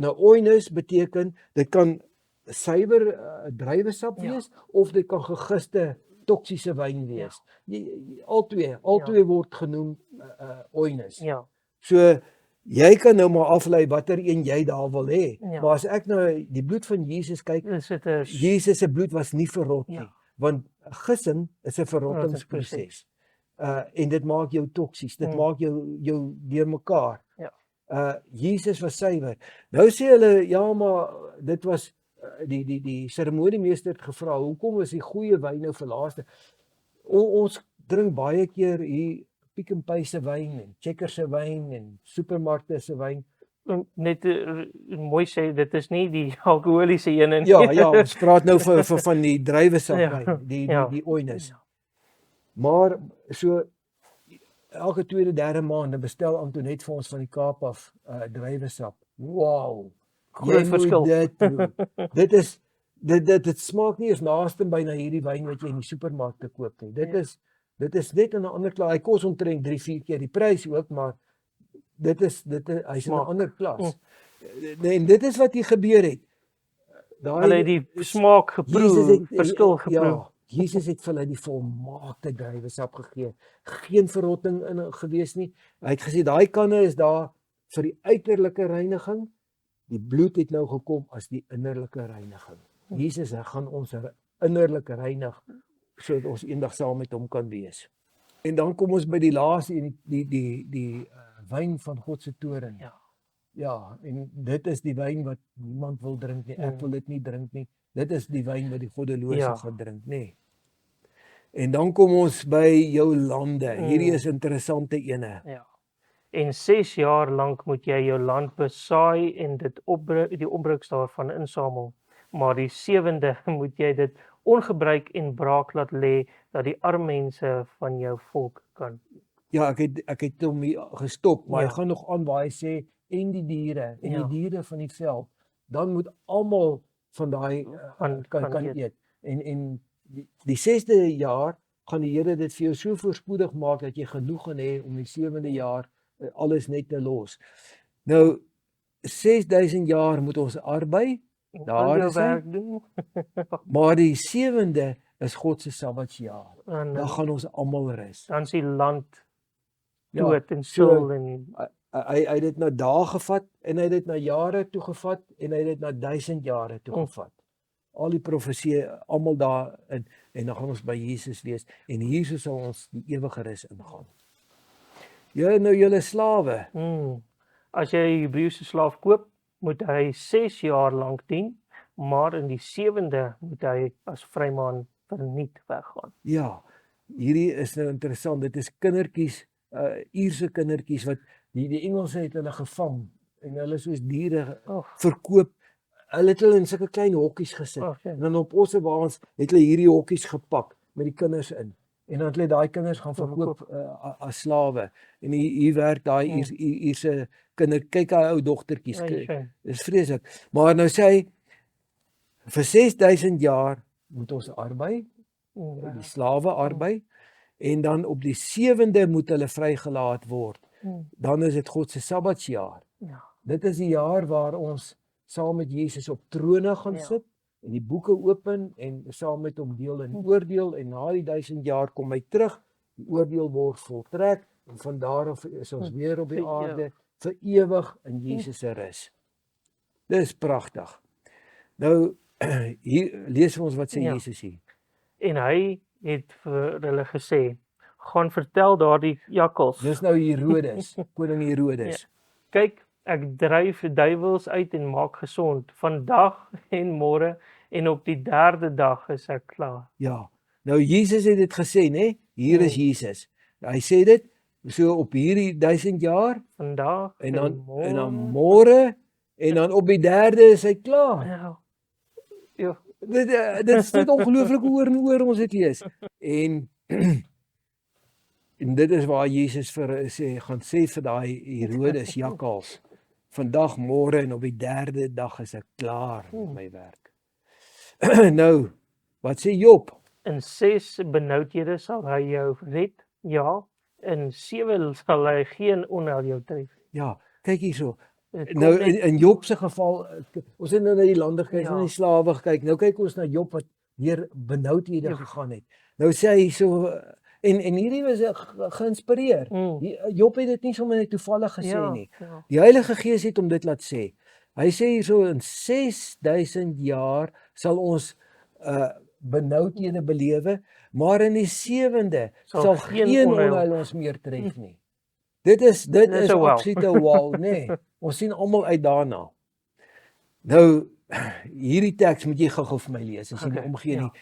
Nou oinus beteken dit kan suiwer druiwesap Ja. wees of dit kan gegiste toksiese wyn wees. Al twee word genoem oinus. Ja, So jy kan nou maar aflei watter een jy daar wil hê. Ja. Maar as ek nou die bloed van Jesus kyk, dis dit is. Jesus se bloed was nie verrot nie, Ja. want gissing is 'n verrottingsproses. En dit maak jou toksies, dit maak jou deurmekaar. Ja. Jesus was suiwer. Nou sê hulle ja, maar dit was die seremoniemeester het gevra, hoekom is die goeie wyn nou vir laaste? Ons drink baie keer hier Pick n Pay se wyn en Checkers se wyn en supermarkte se wyn. Net mooi sê, dit is nie die alkoholiese een nie. Ja, ons praat nou van die druiwesap Ja, wyn, die oinus. Ja. Maar so elke tweede, derde maand dan bestel Antoinette vir ons van die Kaap af druiwesap. Wow. Groot verskil. Dit smaak nie eens naaste by na hierdie wyn wat jy in die supermarkte koop nie. Dit is net in 'n ander klas. Hy kos omtrent 3-4 keer die prys ook, maar hy's in 'n ander klas. En dit is wat hier gebeur het. Hulle het die smaak geproe, verskil geproe. Ja, Jesus het vir hulle die volmaakte druiwesap gegee. Geen verrotting in gewees nie. Hy het gesê daai kanne is daar vir die uiterlike reiniging. Die bloed het nou gekom as die innerlike reiniging. Jesus gaan ons innerlik reinig sodat ons eendag saam met hom kan wees. En dan kom ons by die laaste en die wyn van God se toren. Ja. Ja, en dit is die wyn wat niemand wil drink nie. Ek wil dit nie drink nie. Dit is die wyn wat die goddelose gaan drink, nê. En dan kom ons by jou lande. Hierdie is interessante ene. Ja. En 6 jaar lank moet jy jou land besaai en dit die opbruks daarvan insamel. Maar die 7de moet jy dit ongebruik en braak laat lê dat die arme mense van jou volk kan. Ja, ek het hom hier gestop, maar Ja. hy gaan nog aan waar hy sê en die diere en Ja. die diere van die veld, dan moet almal van daai kan eet. En die 6de jaar gaan die Here dit vir jou so voorspoedig maak dat jy genoeg gaan hê om die 7de jaar alles net te los. Nou 6000 jaar moet ons arbei Daar jou is hy. werk doen. Maar die 7de is God se Sabbatsjaar. En Dan gaan ons almal rus. dan is die land Ja, dood en so, stil en hy het dit na dae gevat en hy het dit na jare toe gevat en hy het dit na 1000 jare toe gevat. Al die profeseë almal daarin en dan gaan ons by Jesus wees en hier sal ons die ewige rus ingaan. Julle slawe. As jy 'n Hebreëse slaaf koop, moet hy 6 jaar lank dien, maar in die 7de moet hy as vryman verniet weggaan. Ja, hierdie is nou interessant. Dit is kindertjies, Ierse kindertjies wat die Engelse het hulle gevang en hulle soos diere verkoop. Hulle het hulle in sulke klein hokkies gesit. En dan op Ossebaans het hulle hierdie hokkies gepak met die kinders in. En dan het hulle daai kinders gaan verkoop as slawe. En hier werk daai Ierse kinder, kyk hy ou dogtertjies. Dis vreeslik. Maar nou sê hy vir 6000 jaar moet ons arbei, die slawe arbei en dan op die 7de moet hulle vrygelaat word. Dan is dit God se Sabbatsjaar. Ja. Dit is die jaar waar ons saam met Jesus op trone gaan sit en die boeke open en saam met hom deel in oordeel en na die 1000 jaar kom hy terug, die oordeel word voltrek en van daar af is ons weer op die aarde vir ewig in Jesus se rus. Dis pragtig. Nou hier lees ons wat sê Jesus hier. En hy het vir hulle gesê, gaan vertel daardie jakkals. Dis nou Herodes, koning Herodes. Kyk, ek dryf duiwels uit en maak gesond, vandag en môre en op die 3de dag is ek klaar. Ja, nou Jesus het dit gesê, né? Hier is Jesus. Hy sê dit, so op hierdie 1000 jaar, vandag en dan môre, en dan op die 3de is hy klaar. Ja. Dit is net ongelooflik oor en oor ons het lees. En dit is waar Jesus gaan sê vir daai Herodes jakkals, vandag, môre en op die 3de dag is ek klaar met my werk. Nou, wat sê Job? In 6 benoudhede sal hy jou red, ja, in 7 sal hy geen onheil jou tref. Ja, kyk hierso. Nou in Job se geval, ons het nou na die lande gekyk, na die slawe gekyk. Nou kyk ons na Job wat deur benoudhede gegaan het. Nou sê hy so en hierdie was geïnspireer. Job het dit nie sommer net toevallig gesê nie. Die Heilige Gees het hom dit laat sê. Hy sê hierso in 6000 jaar sal ons benoudhede belewe, maar in die 7de sal geen onheil ons meer tref nie. Dit is absolute wow, nee. Ons sien almal uit daarna. Nou hierdie teks moet jy gou-gou vir my lees as jy nie omgee nie.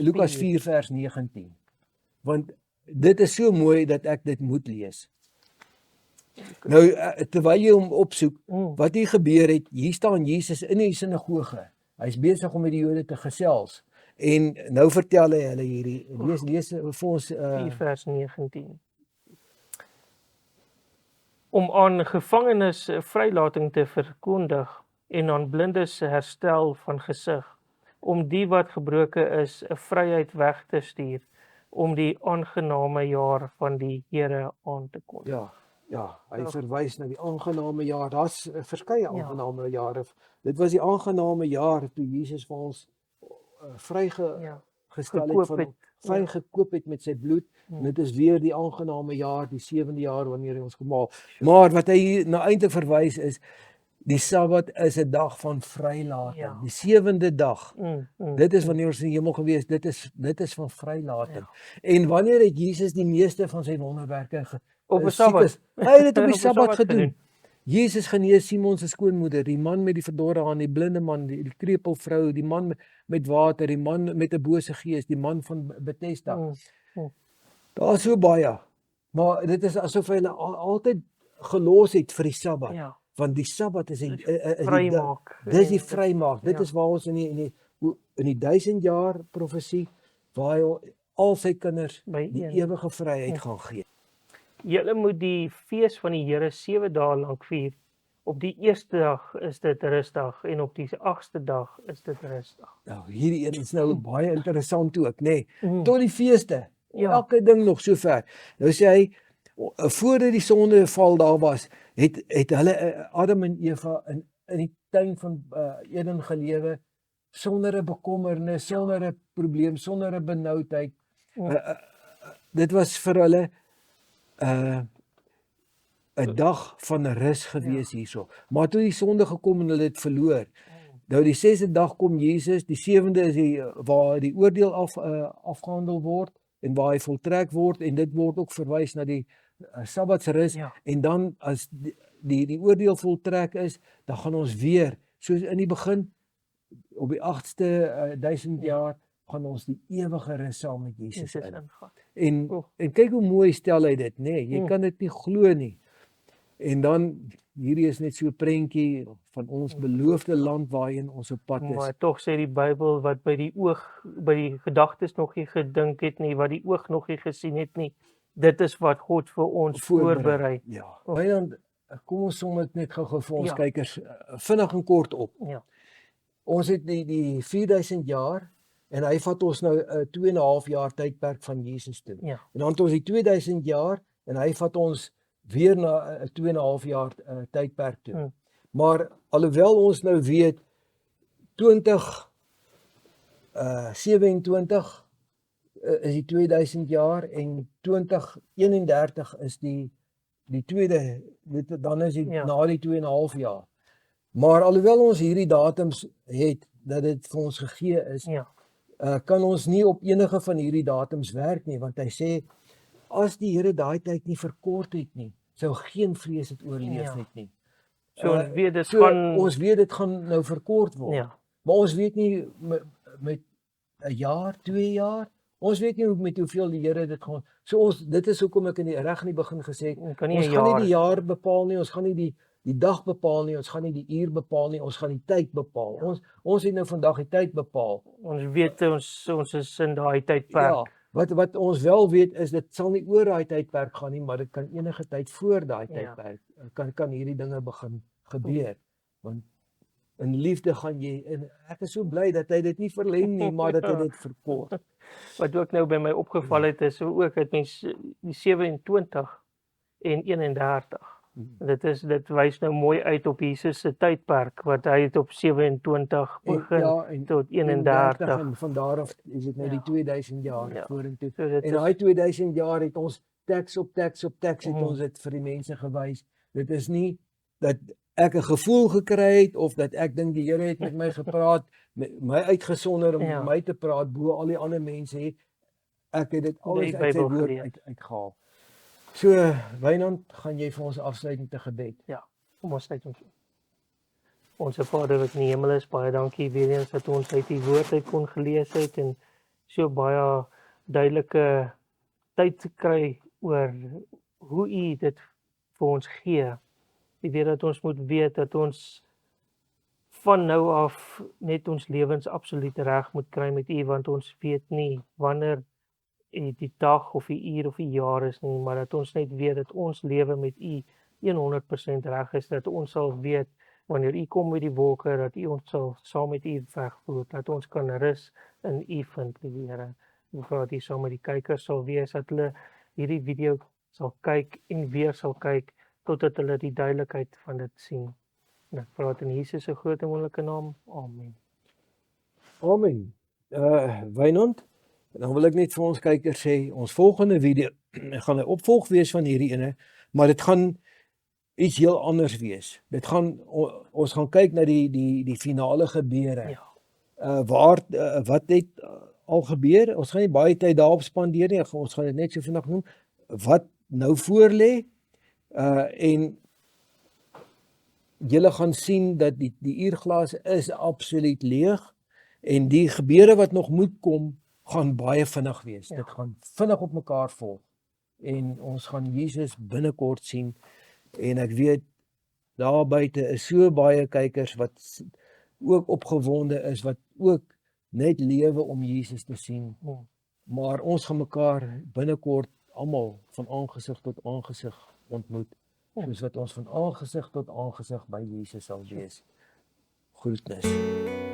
Lukas 4 vers 19. Want dit is so mooi dat ek dit moet lees. Nou terwyl jy hom opsoek, wat hier gebeur het, hier staan Jesus in die sinagoge. Hy's besig om met die Jode te gesels. En nou vertel hy hulle hierdie, lees vir ons 4 vers 19. Om aan gevangenes vrylating te verkondig en aan blindes herstel van gesig, om die wat gebroke is 'n vryheid weg te stuur, om die aangename jaar van die Here aan te kondig. Ja, hy verwys na die aangename jaar. Daar's verskeie aangename jare. Dit was die aangename jaar toe Jesus vir ons vrygekoop het met sy bloed. En dit is weer die aangename jaar, die 7de jaar wanneer hy ons gemaak. Maar wat hy nou eintlik verwys is, die Sabbat is 'n dag van vrylating. Die 7de dag. Dit is wanneer ons in die hemel gewees, dit is van vrylating. En wanneer het Jesus die meeste van sy wonderwerke op 'n Sabbat? Hy het dit op die Sabbat gedoen. Jesus genees Simon se skoonmoeder, die man met die verdorre hand, die blinde man, die krepelvrou, die man met water, die man met 'n bose gees, die man van Bethesda. Daar's so baie. Maar dit is asof hy hulle altyd gelos het vir die Sabbat. Want die Sabbat is vrymaak. Dis die vrymaak. Dit is waar ons in die 1000 jaar profesie waar hy al sy kinders die ewige vryheid gaan gee. Julle moet die fees van die Here 7 dae lank vier. Op die 1ste dag is dit rusdag en op die 8ste dag is dit rusdag. Nou, hierdie een is nou baie interessant ook, nê. Tot die feeste. Elke ding nog so ver. Nou sê hy, voordat die sondeval daar was, het hulle Adam en Eva in die tuin van Eden gelewe, sonder 'n bekommernis, sonder 'n probleem, sonder 'n benoudheid. Dit was vir hulle 'n dag van rus gewees hierso. Maar toe die sonde gekom en hulle het verloor. Nou die 6de dag kom Jesus, die 7de is die waar die oordeel afgehandel word en waar hy voltrek word, en dit word ook verwys na die Sabbatsrus. En dan as die oordeel voltrek is, dan gaan ons weer, soos in die begin, op die 8ste 1000 jaar, gaan ons die ewige rus saam met Jesus in. En kyk hoe mooi stel hy dit, nê? Jy kan dit nie glo nie. En dan, hierdie is net so 'n prentjie van ons beloofde land waarheen ons op pad is. Maar tog sê die Bybel, wat by die gedagtes nog nie gedink het nie, wat die oog nog nie gesien het nie, dit is wat God vir ons voorberei. Ja. Dan kom ons som dit net gou-gou vir ons kykers vinnig en kort op. Ja. Ons het die 4000 jaar en hy vat ons nou 'n 2,5 jaar tydperk van Jesus toe. Ja. En dan het ons die 2000 jaar en hy vat ons weer na 'n 2,5 jaar tydperk toe. Maar alhoewel ons nou weet 2027 is die 2000 jaar en 2031 is die tweede, dan is dit na die 2,5 jaar. Maar alhoewel ons hierdie datums het dat dit vir ons gegee is, kan ons nie op enige van hierdie datums werk nie, want hy sê as die Here daai tyd nie verkort het nie, sou geen vlees dit oorleef het nie. So ons weet dit ons weet dit gaan nou verkort word. Maar ons weet nie met 'n jaar, 2 jaar, ons weet nie met hoeveel die Here dit gaan. So dit is hoekom ek reg in die begin gesê het, ons gaan nie die jaar bepaal nie, ons gaan nie die dag bepaal nie, ons gaan nie die uur bepaal nie, ons gaan die tyd bepaal. Ons het nou vandag die tyd bepaal. Ons weet ons is in daai tydperk. Ja, wat ons wel weet is dit sal nie oor daai tydperk gaan nie, maar dit kan enige tyd voor daai tydperk kan hierdie dinge begin gebeur. Want in liefde gaan jy, en ek is so bly dat hy dit nie verleng nie, maar dat hy dit verkort. Wat ook nou by my opgeval het, is ook dat mens die 27 en 31. Dit wys nou mooi uit op Jesus se tydperk, wat hy het op 27 begin tot 31. En van daar af is dit nou die 2000 jaar vorentoe. En daai 2000 jaar het ons teks op teks het ons dit vir die mense gewys. Dit is nie dat ek 'n gevoel gekry het of dat ek dink die Here het met my gepraat, my uitgesonder om met my te praat bo al die ander mense het. Ek het dit alles uit sy woord uitgehaal. So, Wynand, gaan jy vir ons afsluitende gebed? Ja, kom ons sluit ons. Onse Vader wat in die hemel is, baie dankie weer eens dat ons uit die woord uit kon gelees het en so baie duidelike tyd kry oor hoe U dit vir ons gee. Die weet dat ons moet weet dat ons van nou af net ons lewens absoluut reg moet kry met U, want ons weet nie wanneer die dag of die uur of die jaar is nie, maar dat ons net weet dat ons lewe met U 100% reg is, dat ons sal weet wanneer U kom met die wolke, dat U ons sal saam met U wegvoer, dat ons kan rus in U vind, liewe Here. Ek vra dat U saam met die kykers sal wees, dat hulle hierdie video sal kyk en weer sal kyk, totdat hulle die duidelikheid van dit sien. En ek vra dit in Jesus se groot en wonderlike naam. Amen. Amen. Wynand, dan wil ek net vir ons kykers sê, ons volgende video gaan 'n opvolg wees van hierdie ene, maar dit gaan iets heel anders wees. Ons gaan kyk na die finale gebeure. Wat het al gebeur? Ons gaan nie baie tyd daarop spandeer nie. Ons gaan dit net so vinnig noem. Wat nou voorlê, en julle gaan sien dat die uurglas is absoluut leeg en die gebeure wat nog moet kom gaan baie vinnig wees. Dit gaan vinnig op mekaar volg en ons gaan Jesus binnekort sien. En ek weet daar buite is so baie kykers wat ook opgewonde is, wat ook net lewe om Jesus te sien. Maar ons gaan mekaar binnekort almal van aangesig tot aangesig ontmoet, soos wat ons van aangesig tot aangesig by Jesus sal wees. Groetnis.